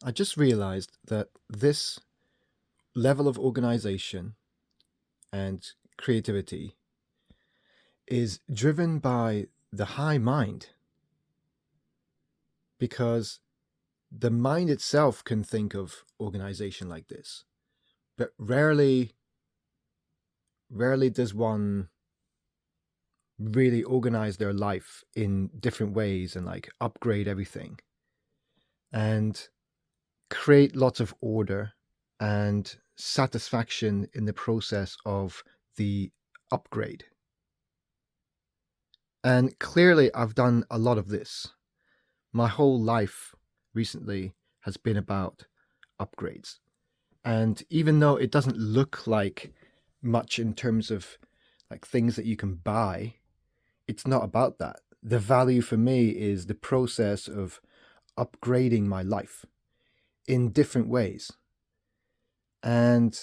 I just realized that this level of organization and creativity is driven by the high mind, because the mind itself can think of organization like this, but rarely does one really organize their life in different ways and like upgrade everything and create lots of order and satisfaction in the process of the upgrade. And clearly, I've done a lot of this. My whole life recently has been about upgrades. And even though it doesn't look like much in terms of like things that you can buy, it's not about that. The value for me is the process of upgrading my life in different ways. And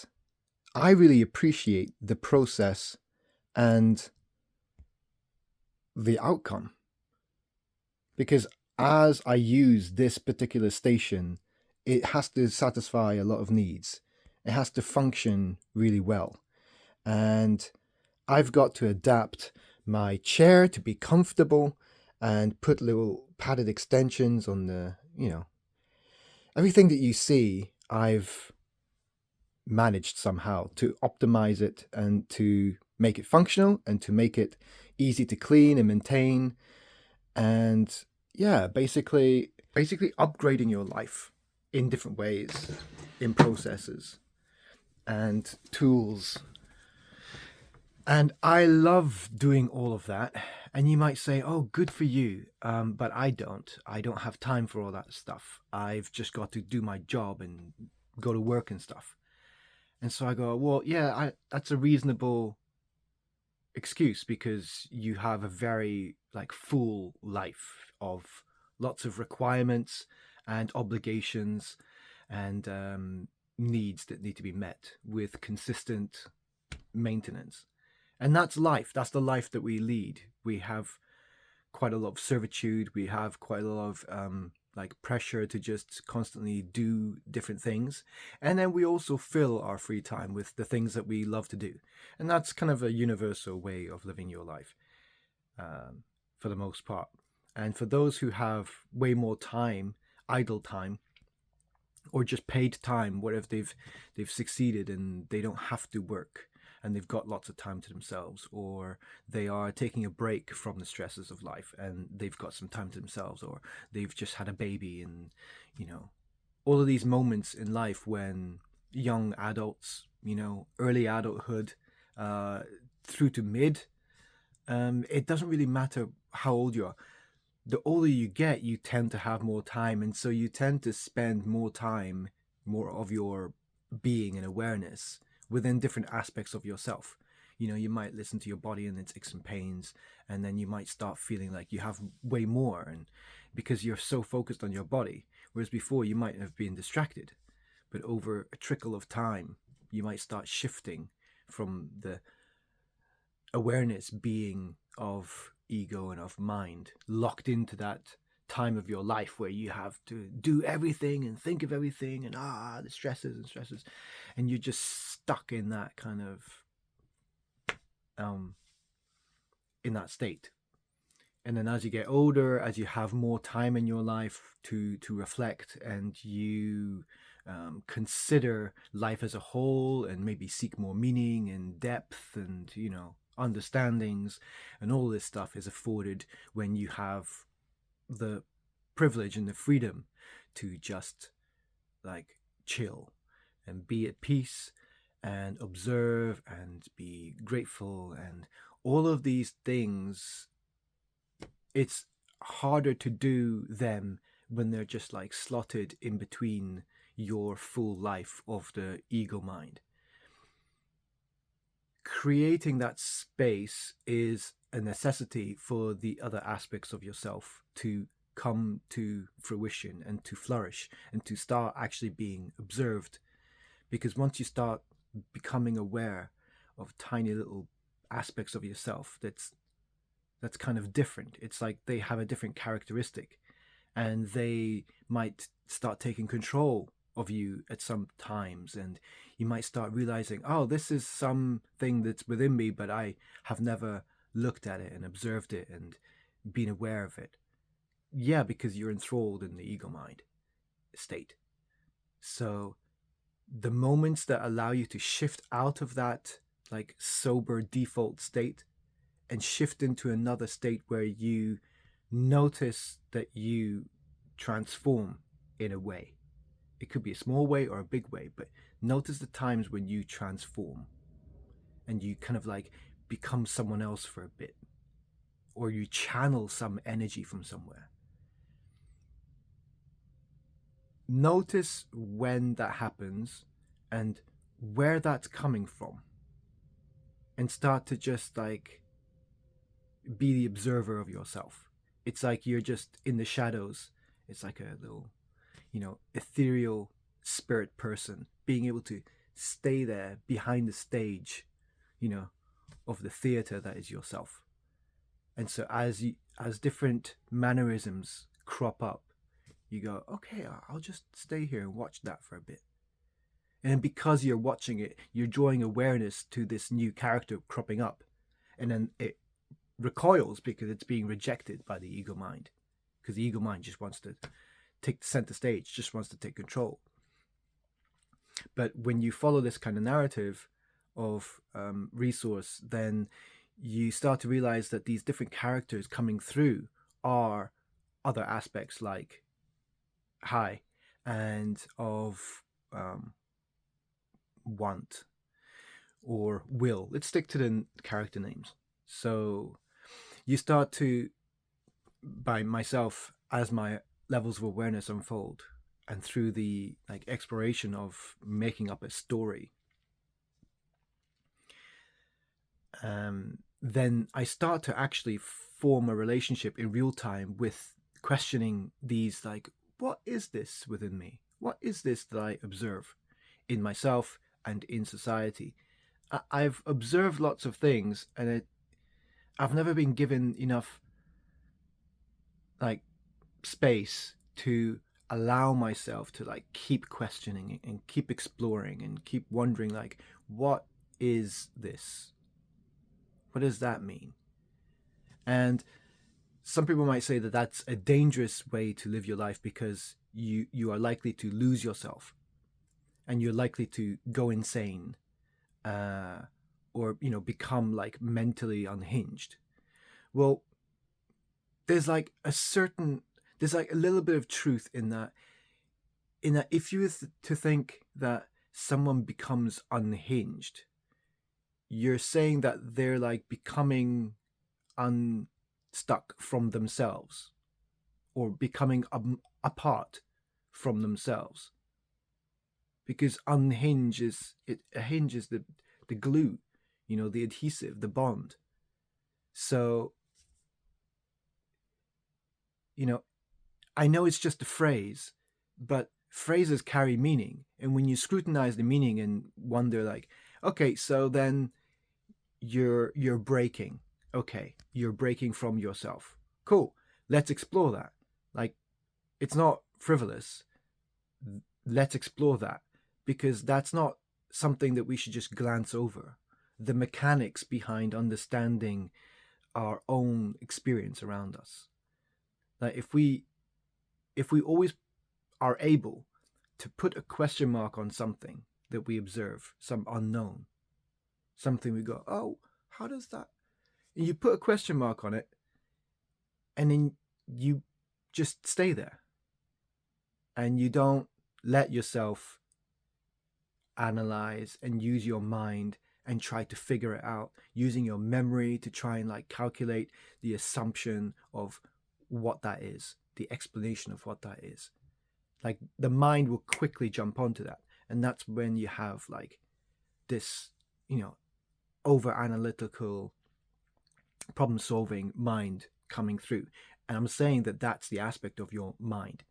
I really appreciate the process and the outcome, because as I use this particular station, it has to satisfy a lot of needs. It has to function really well. And I've got to adapt my chair to be comfortable and put little padded extensions on everything that you see. I've managed somehow to optimize it and to make it functional and to make it easy to clean and maintain. And yeah, basically upgrading your life in different ways, in processes and tools. And I love doing all of that. And you might say, oh, good for you. But I don't. I don't have time for all that stuff. I've just got to do my job and go to work and stuff. And so I go, well, yeah, that's a reasonable excuse, because you have a very like full life of lots of requirements and obligations and needs that need to be met with consistent maintenance. And that's life. That's the life that we lead. We have quite a lot of servitude. We have quite a lot of like pressure to just constantly do different things. And then we also fill our free time with the things that we love to do. And that's kind of a universal way of living your life, for the most part. And for those who have way more time, idle time, or just paid time, where if they've succeeded and they don't have to work and they've got lots of time to themselves, or they are taking a break from the stresses of life and they've got some time to themselves, or they've just had a baby, and all of these moments in life when young adults, early adulthood, uh, through to mid, it doesn't really matter how old you are. The older you get, you tend to have more time, and so you tend to spend more time, more of your being and awareness within different aspects of yourself. You might listen to your body and its aches and pains, and then you might start feeling like you have way more, and because you're so focused on your body, whereas before you might have been distracted. But over a trickle of time, you might start shifting from the awareness being of ego and of mind, locked into that time of your life where you have to do everything and think of everything, and the stresses, and you're just stuck in that kind of um in that state. And then as you get older, as you have more time in your life to reflect, and you consider life as a whole, and maybe seek more meaning and depth and understandings, and all this stuff is afforded when you have the privilege and the freedom to just like chill and be at peace and observe and be grateful, and all of these things. It's harder to do them when they're just like slotted in between your full life of the ego mind. Creating that space is a necessity for the other aspects of yourself to come to fruition and to flourish and to start actually being observed. Because once you start becoming aware of tiny little aspects of yourself that's kind of different, it's like they have a different characteristic, and they might start taking control of you at some times, and you might start realizing, oh, this is something that's within me, but I have never looked at it and observed it and been aware of it. Yeah, because you're enthralled in the ego mind state. So the moments that allow you to shift out of that like sober default state and shift into another state where you notice that you transform in a way. It could be a small way or a big way, but notice the times when you transform and you kind of like become someone else for a bit, or you channel some energy from somewhere. Notice when that happens and where that's coming from, and start to just like be the observer of yourself. It's like you're just in the shadows. It's like a little, ethereal spirit person being able to stay there behind the stage, you know, of the theater that is yourself. And so as different mannerisms crop up, you go, okay, I'll just stay here and watch that for a bit. And because you're watching it, you're drawing awareness to this new character cropping up. And then it recoils because it's being rejected by the ego mind. Because the ego mind just wants to take the center stage, just wants to take control. But when you follow this kind of narrative of resource, then you start to realize that these different characters coming through are other aspects like high and of want or will. Let's stick to the character names. So you start to, by myself, as my levels of awareness unfold and through the like exploration of making up a story, then I start to actually form a relationship in real time with questioning these, like, what is this within me? What is this that I observe in myself and in society? I've observed lots of things, and I've never been given enough like space to allow myself to like keep questioning and keep exploring and keep wondering, like, what is this? What does that mean? And some people might say that that's a dangerous way to live your life, because you are likely to lose yourself and you're likely to go insane, or become like mentally unhinged. Well, there's like a little bit of truth in that. If you were to think that someone becomes unhinged, you're saying that they're like becoming unstuck from themselves, or becoming apart from themselves. Because unhinge is it hinges the glue, the adhesive, the bond. So, I know it's just a phrase, but phrases carry meaning. And when you scrutinize the meaning and wonder, like, okay, so then you're breaking. Okay, you're breaking from yourself. Cool. Let's explore that. Like, it's not frivolous. Let's explore that, because that's not something that we should just glance over. The mechanics behind understanding our own experience around us. Like, if we always are able to put a question mark on something that we observe, some unknown, something we go, oh, how does that? And you put a question mark on it, and then you just stay there, and you don't let yourself analyze and use your mind and try to figure it out, using your memory to try and like calculate the assumption of what that is, the explanation of what that is. Like, the mind will quickly jump onto that, and that's when you have like this, over analytical problem solving mind coming through. And I'm saying that that's the aspect of your mind,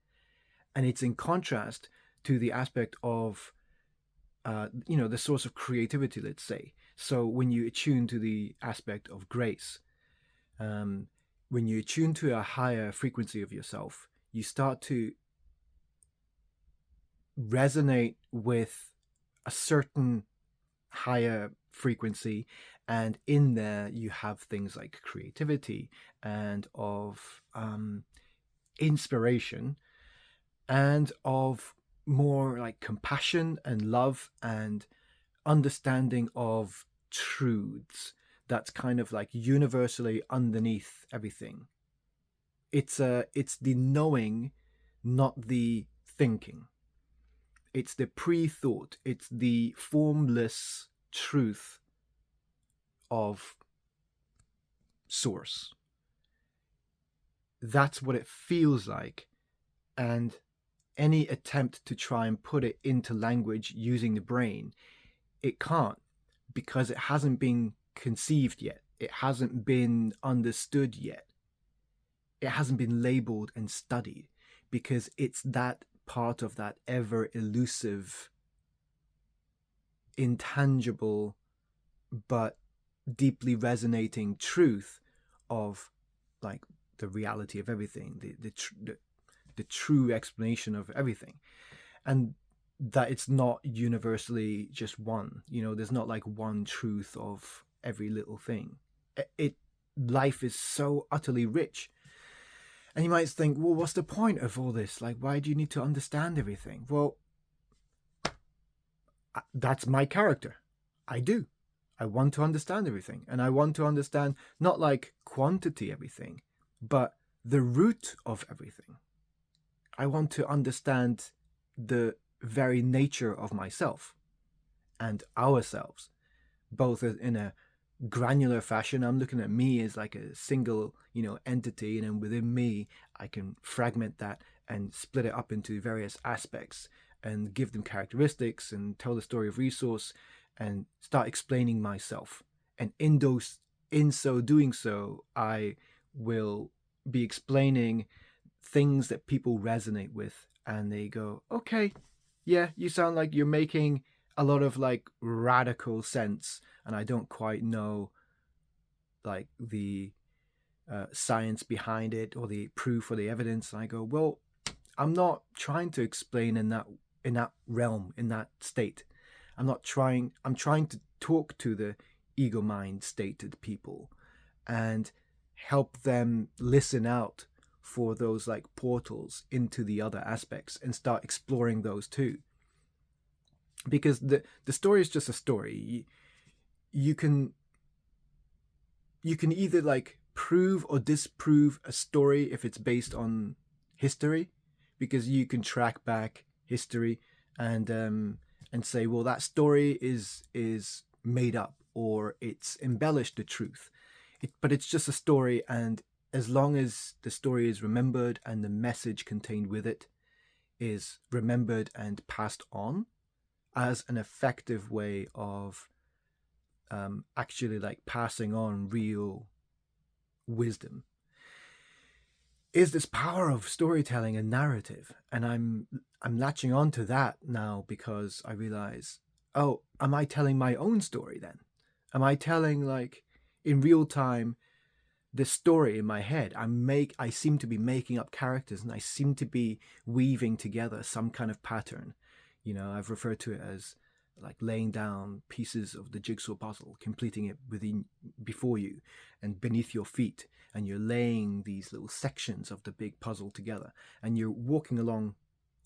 and it's in contrast to the aspect of the source of creativity, let's say. So when you attune to the aspect of grace, when you attune to a higher frequency of yourself, you start to resonate with a certain higher frequency, and in there you have things like creativity and of inspiration and of more like compassion and love and understanding of truths that's kind of like universally underneath everything. It's the knowing, not the thinking. It's the pre-thought. It's the formless truth of source. That's what it feels like. And any attempt to try and put it into language using the brain, it can't, because it hasn't been conceived yet. It hasn't been understood yet. It hasn't been labeled and studied, because it's that part of that ever elusive, intangible, but deeply resonating truth of like the reality of everything, the true explanation of everything. And that it's not universally just one, there's not like one truth of every little thing. It life is so utterly rich. And you might think, well, what's the point of all this? Like, why do you need to understand everything? Well, that's my character. I do. I want to understand everything. And I want to understand not like quantity everything, but the root of everything. I want to understand the very nature of myself and ourselves, both in a granular fashion. I'm looking at me as like a single, entity, and then within me, I can fragment that and split it up into various aspects and give them characteristics and tell the story of resource and start explaining myself. And in so doing so, I will be explaining things that people resonate with, and they go, okay, yeah, you sound like you're making a lot of like radical sense, and I don't quite know like the science behind it or the proof or the evidence. And I go, well, I'm not trying to explain in that realm, in that state. I'm trying to talk to the ego mind stated people and help them listen out for those like portals into the other aspects and start exploring those too. Because the story is just a story. You can either like prove or disprove a story if it's based on history, because you can track back history and say, well, that story is made up or it's embellished the truth. But it's just a story, and as long as the story is remembered and the message contained with it is remembered and passed on as an effective way of actually like passing on real wisdom, is this power of storytelling and narrative. And I'm latching on to that now, because I realize, oh, am I telling my own story then? Am I telling like in real time the story in my head? I seem to be making up characters, and I seem to be weaving together some kind of pattern. I've referred to it as like laying down pieces of the jigsaw puzzle, completing it before you and beneath your feet, and you're laying these little sections of the big puzzle together, and you're walking along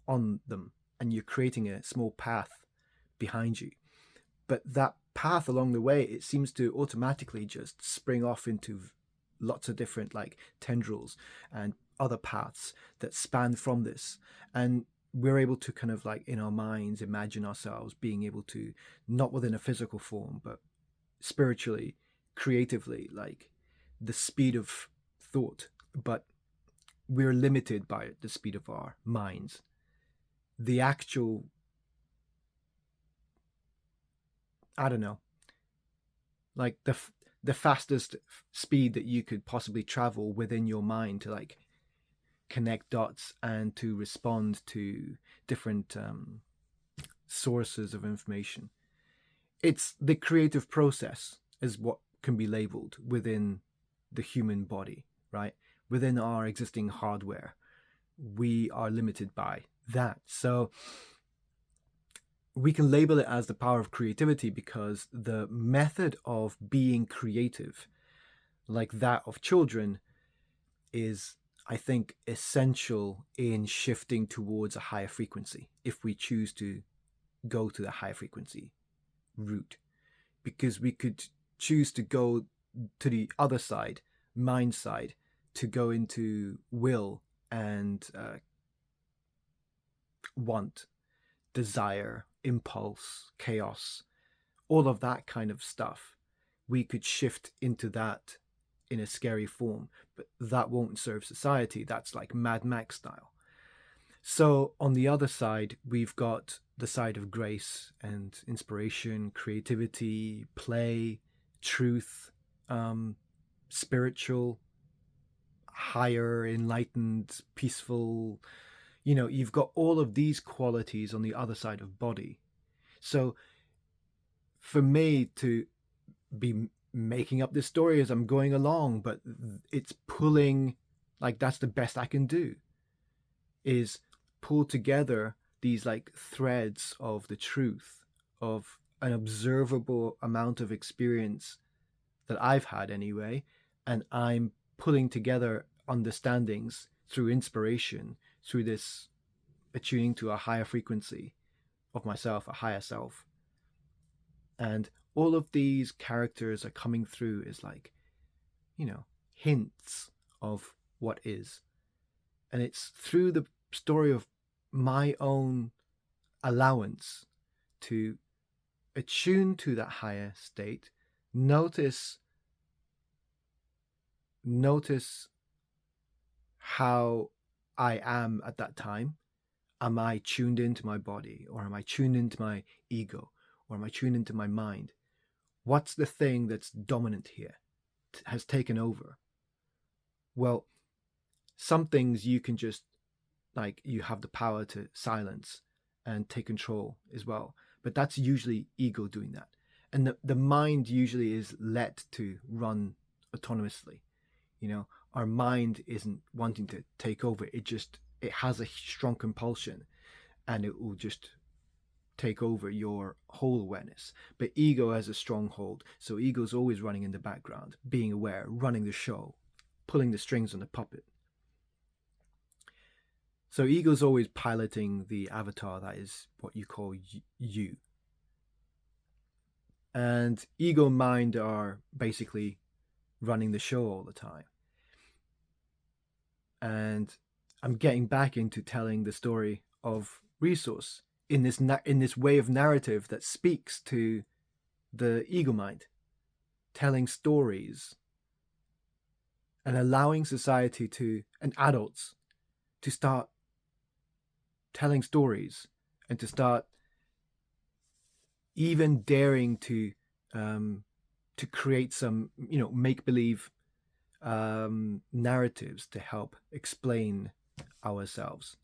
on them, and you're creating a small path behind you. But that path along the way, it seems to automatically just spring off into lots of different like tendrils and other paths that span from this. And we're able to kind of like in our minds imagine ourselves being able to, not within a physical form, but spiritually, creatively, like the speed of thought, but we're limited by the speed of our minds. The actual, I don't know, like the fastest speed that you could possibly travel within your mind to like connect dots and to respond to different sources of information. It's the creative process is what can be labeled within the human body, right? Within our existing hardware. we are limited by that. So we can label it as the power of creativity because the method of being creative, like that of children, is, I think, essential in shifting towards a higher frequency if we choose to go to the higher frequency route. Because we could choose to go to the other side, mind side, to go into will and want, desire, impulse, chaos, all of that kind of stuff. We could shift into that in a scary form, but that won't serve society. That's like Mad Max style. So on the other side, we've got the side of grace and inspiration, creativity, play, truth, spiritual, higher, enlightened, peaceful. You've got all of these qualities on the other side of body. So for me to be making up this story as I'm going along, but it's pulling, like, that's the best I can do, is pull together these like threads of the truth of an observable amount of experience that I've had anyway, and I'm pulling together understandings through inspiration, through this attuning to a higher frequency of myself, a higher self. And all of these characters are coming through as like, hints of what is. And it's through the story of my own allowance to attune to that higher state, notice how I am at that time. Am I tuned into my body, or am I tuned into my ego, or am I tuned into my mind? What's the thing that's dominant here, has taken over? Well, some things you can just, like, you have the power to silence and take control as well. But that's usually ego doing that. And the mind usually is let to run autonomously. Our mind isn't wanting to take over. It has a strong compulsion, and it will just take over your whole awareness. But ego has a stronghold. So ego's always running in the background, being aware, running the show, pulling the strings on the puppet. So ego's always piloting the avatar that is what you call you. And ego and mind are basically running the show all the time. And I'm getting back into telling the story of resource in this way of narrative that speaks to the ego mind, telling stories and allowing society and adults to start telling stories, and to start even daring to create some make believe narratives to help explain ourselves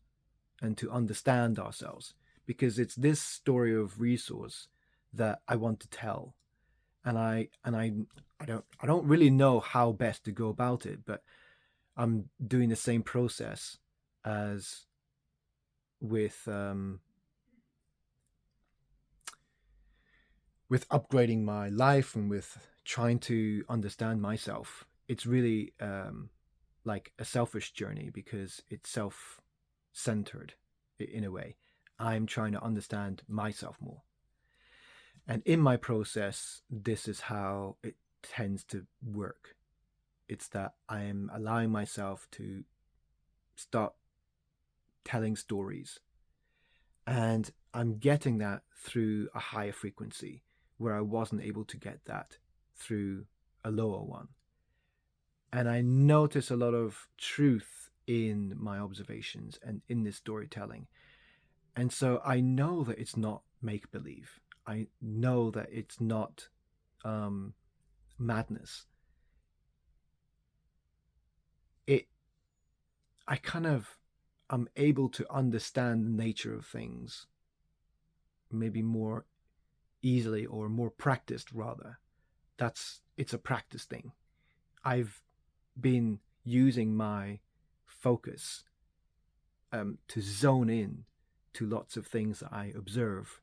and to understand ourselves, because it's this story of resource that I want to tell, and I don't really know how best to go about it, but I'm doing the same process as with upgrading my life and with trying to understand myself. It's really like a selfish journey because it's self-centered in a way. I'm trying to understand myself more. And in my process, this is how it tends to work. It's that I am allowing myself to start telling stories. And I'm getting that through a higher frequency where I wasn't able to get that through a lower one. And I notice a lot of truth in my observations and in this storytelling. And so I know that it's not make-believe. I know that it's not madness. I kind of am able to understand the nature of things maybe more easily, or more practiced rather. It's a practice thing. I've been using my focus to zone in to lots of things that I observe.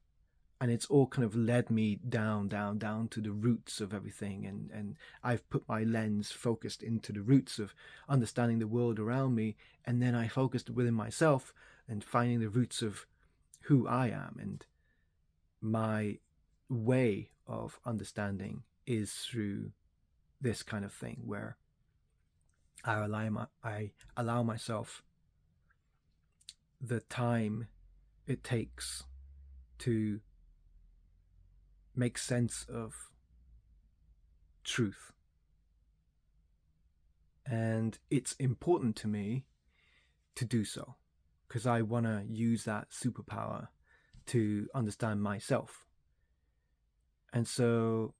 And it's all kind of led me down to the roots of everything. And I've put my lens focused into the roots of understanding the world around me. And then I focused within myself and finding the roots of who I am. And my way of understanding is through this kind of thing where I allow myself the time it takes to make sense of truth. And it's important to me to do so because I want to use that superpower to understand myself. And so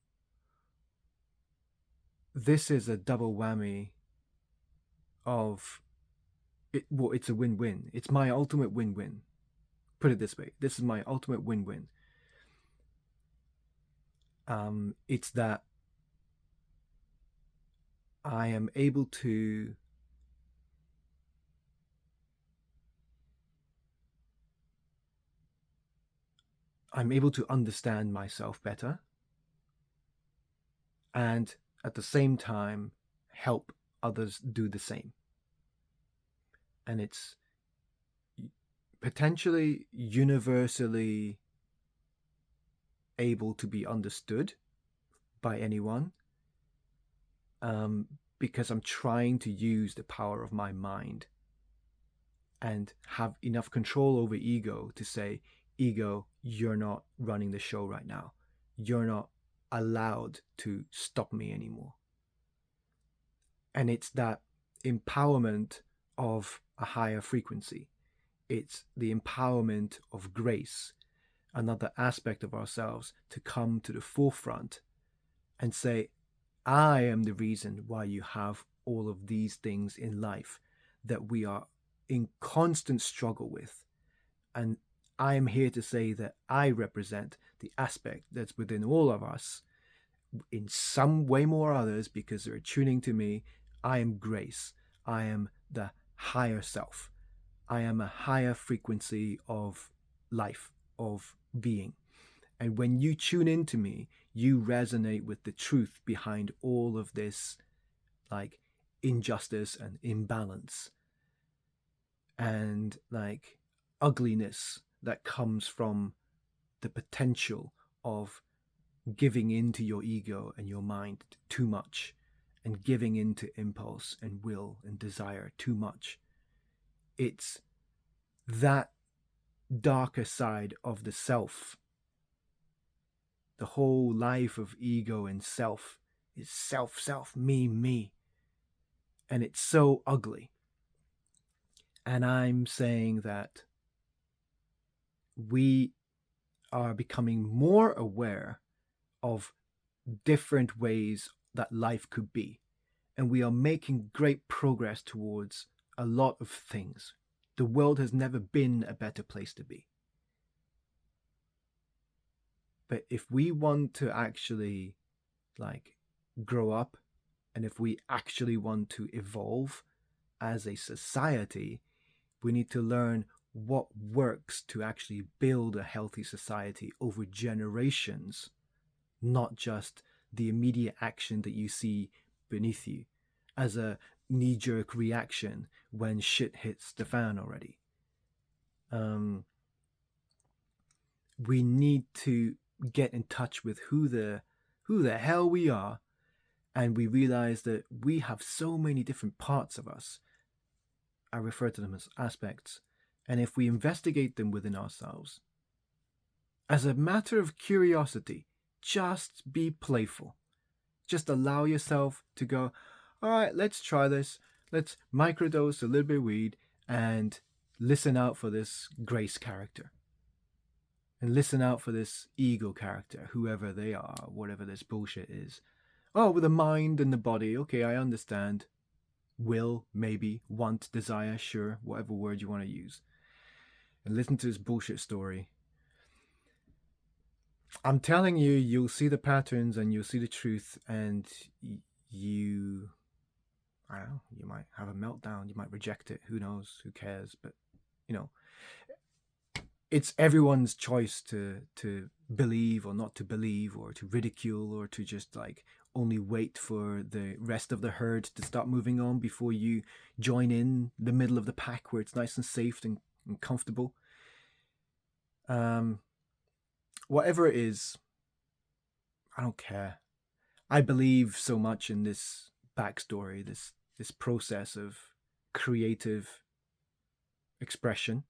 this is a double whammy of it. Well, it's a win-win. It's my ultimate win-win. Put it this way. This is my ultimate win-win. It's that I am able to understand myself better and at the same time help others do the same. And it's potentially universally able to be understood by anyone, because I'm trying to use the power of my mind and have enough control over ego to say, ego, you're not running the show right now. You're not allowed to stop me anymore. And it's that empowerment of a higher frequency. It's the empowerment of grace, another aspect of ourselves, to come to the forefront and say, I am the reason why you have all of these things in life that we are in constant struggle with. And I am here to say that I represent the aspect that's within all of us, in some way more others, because they're tuning to me. I am grace. I am the higher self. I am a higher frequency of life, of being. And when you tune into me, you resonate with the truth behind all of this, like, injustice and imbalance and like ugliness that comes from the potential of giving into your ego and your mind too much and giving into impulse and will and desire too much. It's that darker side of the self. The whole life of ego and self is self, me. And it's so ugly. And I'm saying that we are becoming more aware of different ways that life could be. And we are making great progress towards a lot of things. The world has never been a better place to be. But if we want to actually like grow up, and if we actually want to evolve as a society, we need to learn what works to actually build a healthy society over generations, not just the immediate action that you see beneath you as a knee-jerk reaction when shit hits the fan already. We need to get in touch with who the hell we are, and we realize that we have so many different parts of us. I refer to them as aspects. And if we investigate them within ourselves, as a matter of curiosity, just be playful. Just allow yourself to go, all right, let's try this. Let's microdose a little bit of weed and listen out for this grace character. And listen out for this ego character, whoever they are, whatever this bullshit is. Oh, with the mind and the body, okay, I understand. Will, maybe, want, desire, sure, whatever word you want to use. And listen to this bullshit story. I'm telling you, you'll see the patterns and you'll see the truth, and I don't know, you might have a meltdown, you might reject it, who knows, who cares, but you know, it's everyone's choice to believe or not to believe, or to ridicule, or to just like only wait for the rest of the herd to start moving on before you join in the middle of the pack where it's nice and safe and comfortable. um Whatever it is, I don't care. I believe so much in this backstory, this process of creative expression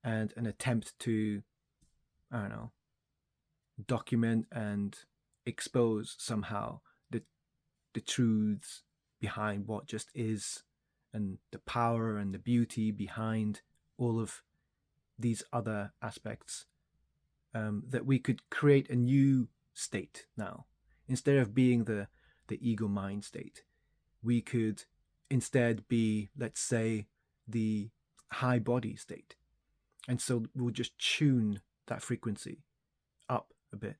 and an attempt to, I don't know, document and expose somehow the truths behind what just is, and the power and the beauty behind all of these other aspects, that we could create a new state now. Instead of being the ego mind state, we could instead be, let's say, the high body state. And so we'll just tune that frequency up a bit.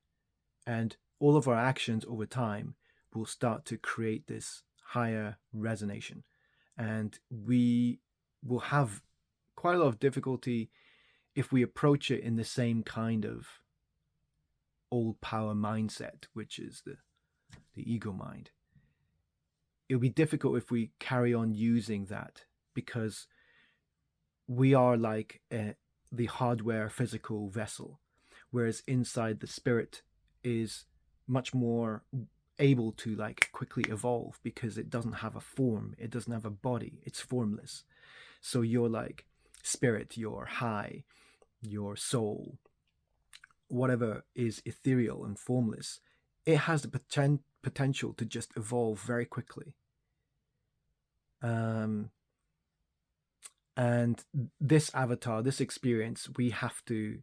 And all of our actions over time will start to create this higher resonation. And we will have quite a lot of difficulty if we approach it in the same kind of old power mindset, which is the ego mind. It'll be difficult if we carry on using that, because we are like the hardware physical vessel, whereas inside the spirit is much more able to like quickly evolve, because it doesn't have a form, it doesn't have a body, it's formless. So you're like spirit, your high, your soul, whatever is ethereal and formless, it has the potential to just evolve very quickly. And this avatar, this experience, we have to,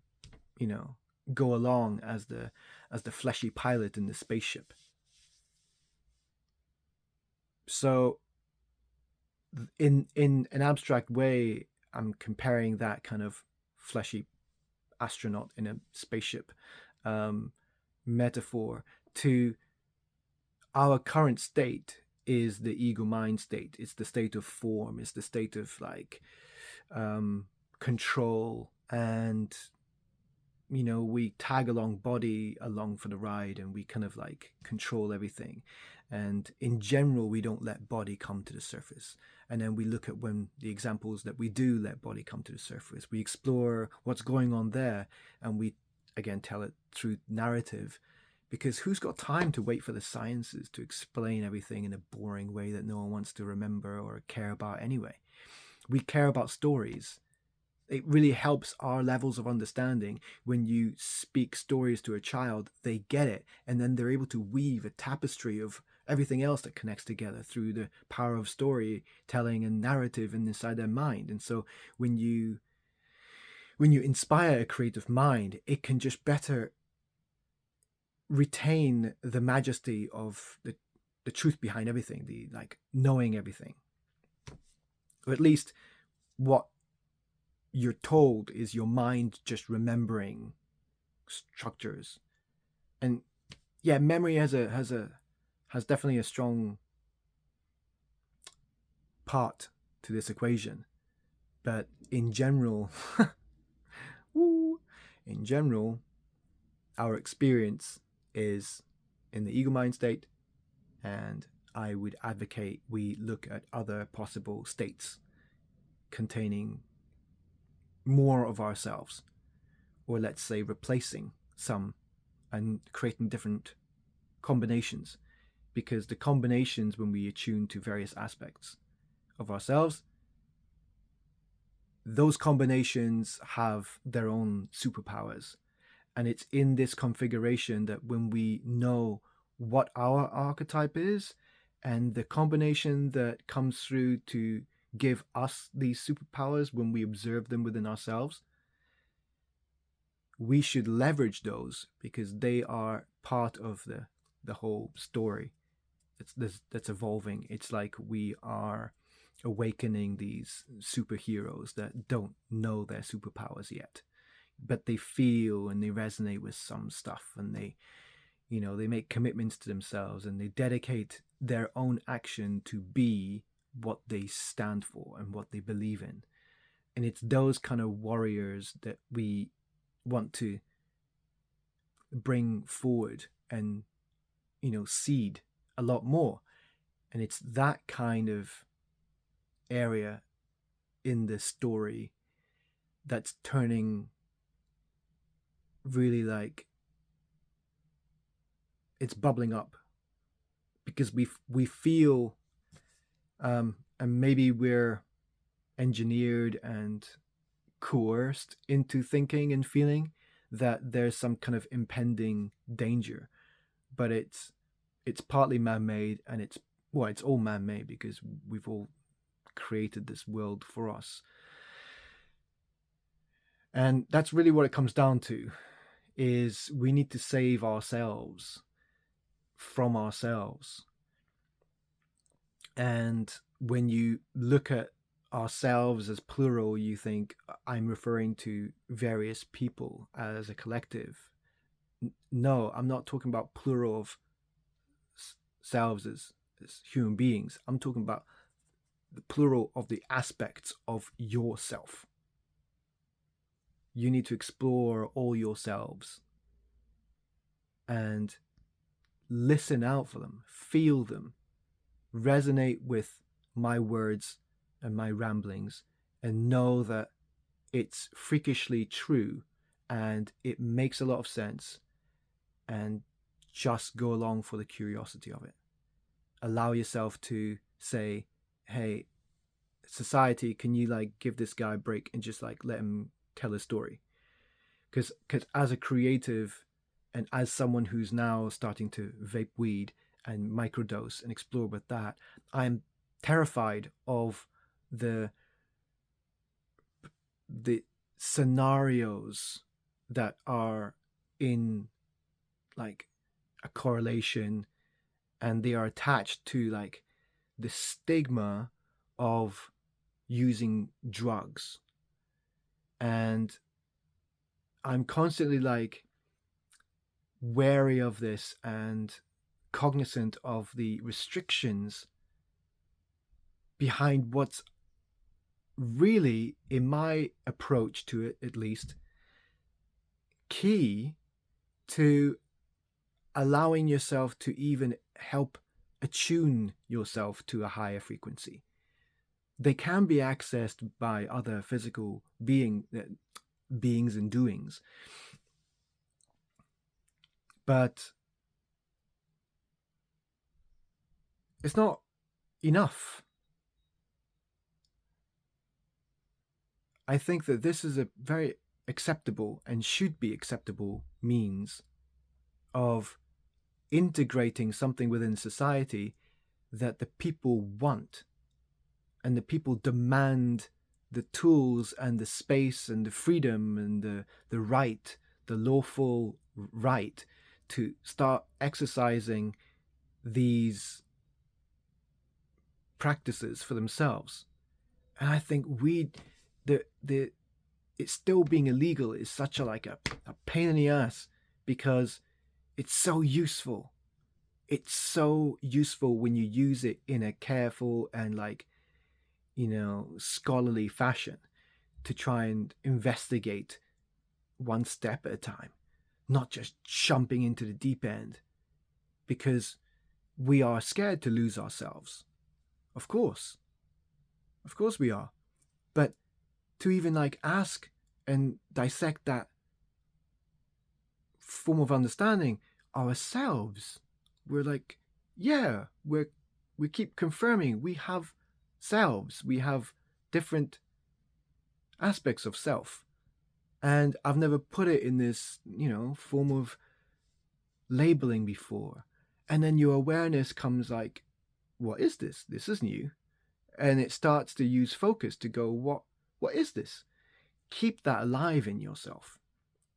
you know, go along as the fleshy pilot in the spaceship. So in an abstract way, I'm comparing that kind of fleshy astronaut in a spaceship metaphor to our current state is the ego mind state. It's the state of form. It's the state of like control, and we tag along body along for the ride, and we kind of like control everything. And in general, we don't let body come to the surface. And then we look at when the examples that we do let body come to the surface, we explore what's going on there, and we again tell it through narrative, because who's got time to wait for the sciences to explain everything in a boring way that no one wants to remember or care about anyway? We care about stories. It really helps our levels of understanding when you speak stories to a child. They get it, and then they're able to weave a tapestry of everything else that connects together through the power of storytelling and narrative inside their mind. And so when you inspire a creative mind, it can just better retain the majesty of the truth behind everything, the like knowing everything, or at least what you're told is your mind just remembering structures. And yeah, memory has definitely a strong part to this equation. But in general, in general, our experience is in the ego mind state, and I would advocate we look at other possible states containing more of ourselves, or let's say replacing some and creating different combinations, because the combinations, when we attune to various aspects of ourselves, those combinations have their own superpowers. And it's in this configuration that when we know what our archetype is and the combination that comes through to give us these superpowers, when we observe them within ourselves, we should leverage those, because they are part of the whole story that's evolving. It's like we are awakening these superheroes that don't know their superpowers yet, but they feel and they resonate with some stuff, and they make commitments to themselves, and they dedicate their own action to be what they stand for and what they believe in. And it's those kind of warriors that we want to bring forward and, seed a lot more. And it's that kind of area in the story that's turning really like it's bubbling up, because we feel, and maybe we're engineered and coerced into thinking and feeling that there's some kind of impending danger, but it's partly man-made, and it's all man-made because we've all created this world for us. And that's really what it comes down to, is we need to save ourselves from ourselves. And when you look at ourselves as plural, you think I'm referring to various people as a collective. No, I'm not talking about plural of selves as human beings. I'm talking about the plural of the aspects of yourself. You need to explore all yourselves and listen out for them, feel them, resonate with my words and my ramblings, and know that it's freakishly true and it makes a lot of sense, and just go along for the curiosity of it. Allow yourself to say, hey, society, can you like give this guy a break and just like let him tell a story? Because as a creative and as someone who's now starting to vape weed and microdose and explore with that, I'm terrified of the scenarios that are in like a correlation, and they are attached to like the stigma of using drugs. And I'm constantly like wary of this and cognizant of the restrictions behind what's really, in my approach to it at least, key to allowing yourself to even help attune yourself to a higher frequency. They can be accessed by other physical beings and doings, but it's not enough. I think that this is a very acceptable and should be acceptable means of integrating something within society that the people want, and the people demand the tools and the space and the freedom and the right, the lawful right to start exercising these practices for themselves. And I think the it's still being illegal is such a pain in the ass, because it's so useful. It's so useful when you use it in a careful and scholarly fashion to try and investigate one step at a time, not just jumping into the deep end, because we are scared to lose ourselves. Of course we are. But to even ask and dissect that form of understanding ourselves, we're like, yeah, we keep confirming we have selves, we have different aspects of self. And I've never put it in this, form of labeling before. And then your awareness comes like, what is this? This is new. And it starts to use focus to go, what is this? Keep that alive in yourself.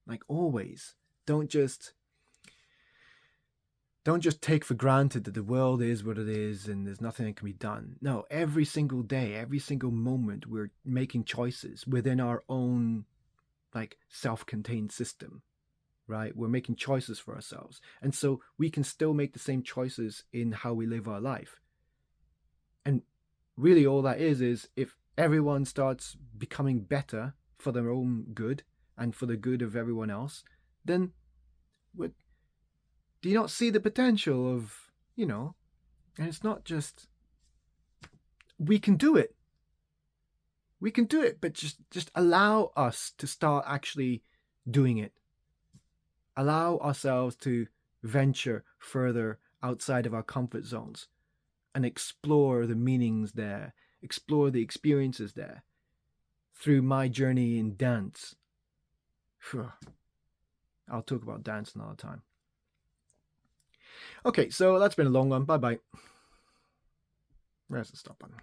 Like always. Don't just take for granted that the world is what it is and there's nothing that can be done. No, every single day, every single moment, we're making choices within our own self-contained system, right? We're making choices for ourselves. And so we can still make the same choices in how we live our life. And really all that is if everyone starts becoming better for their own good and for the good of everyone else, then do you not see the potential of, and it's not just, we can do it. We can do it, but just allow us to start actually doing it. Allow ourselves to venture further outside of our comfort zones and explore the meanings there, explore the experiences there. Through my journey in dance, I'll talk about dance another time. Okay, so that's been a long one. Bye-bye. Where's the stop button?